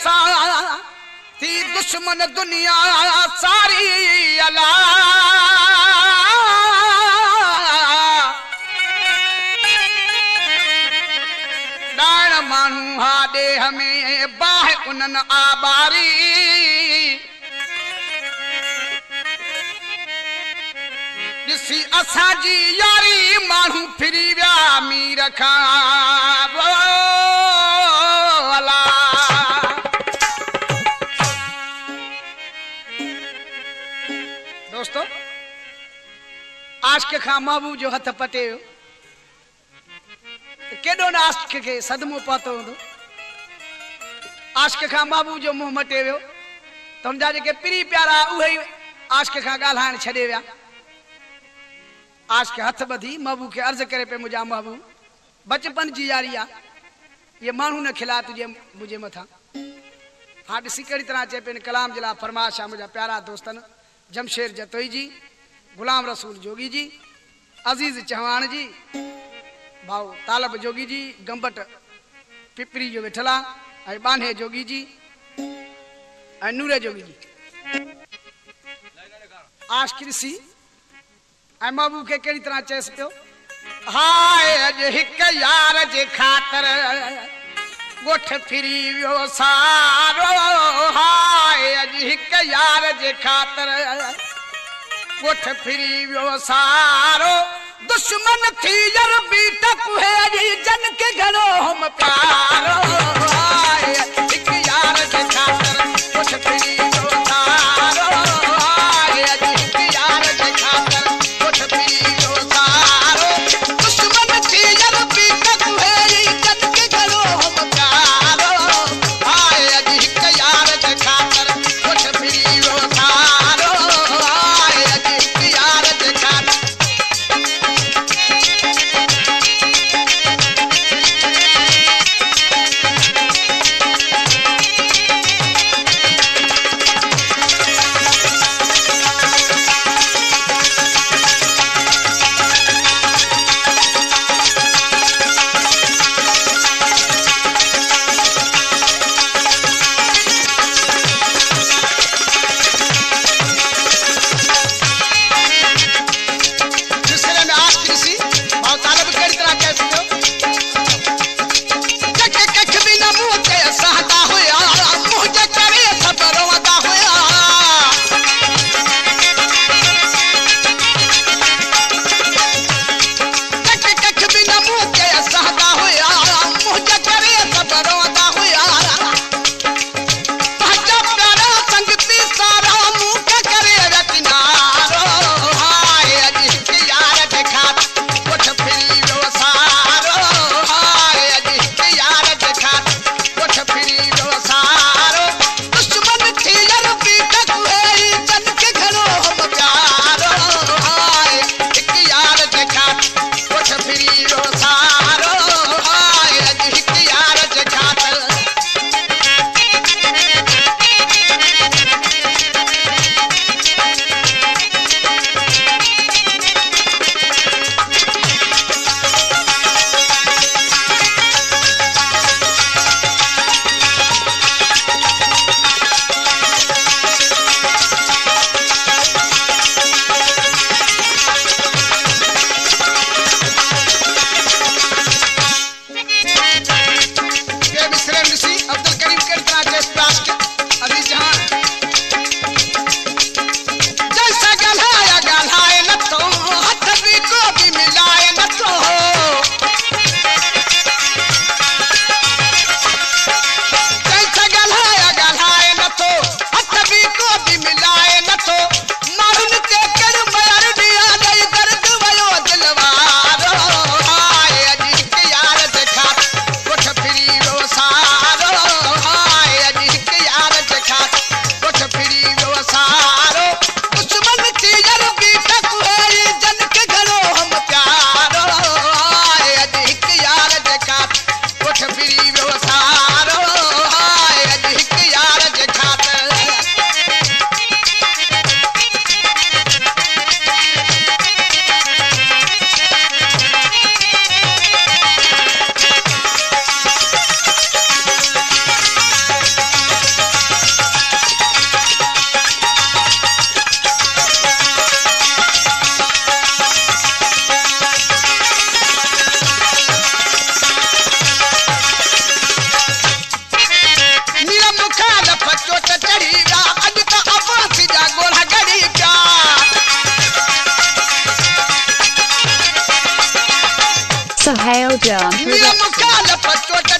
असा थी दुश्मन दुनिया सारी अला डाण मानू हा देह में बाह उनन आबारी दिसी असा जी यारी मानू फिरी व्या मीर खां अला दोस्तों आशिक़ खां महबूब जो हथ पटे केडो न आशिक़ के सदमो पहुतो हूंदो आशिक़ खां महबूब जो मुंह मटे वियो त हुनजा जेके पिरी प्यारा उहे आशिक़ खां ॻाल्हाइण छॾे विया आशिक़ हथ ॿधी महबूब के अर्ज़ करे पे मुंहिंजा महबूब बचपन जी यारी आहे ये माण्हू न खिला तुझे मुझे मथा हाँ ॾिसी कहिड़ी तरह चए पे कलाम जे लाइ फरमाइश आहे मुंहिंजा प्यारा दोस्तन जमशेद जतोई जी गुलाम रसूल जोगी जी अजीज चौहान जी भाऊ तालब जोगी जी गंबट पिपरी जो वेठल आहे बान्हे जोगी जी नूरे जोगी जी आशिक़ ॾिसी महबूब के कहिड़ी तरह चएसि पियो हाय अॼु हिकु यार जे ख़ातिर ॻोठ फिरी वियो सारो हाय अॼु हिकु यार जे ख़ातिर ॻोठ फिरी वियो सारो दुश्मन थी यार बीट कुहे जी जन के घणो हम प्यारो हाय हिकु यार जे ख़ातिर ॻोठ फिरी वियो सारो हाय अॼु हिकु यार जे ख़ातिर ॻोठ फिरी वियो सारो दुश्मन थी यार बीट कुहे जी जन के घणो हम प्यारो हाय अॼु हिकु यार जे ख़ातिर ॻोठ फिरी वियो सारो हाय अॼु हिकु यार जे ख़ातिर चोट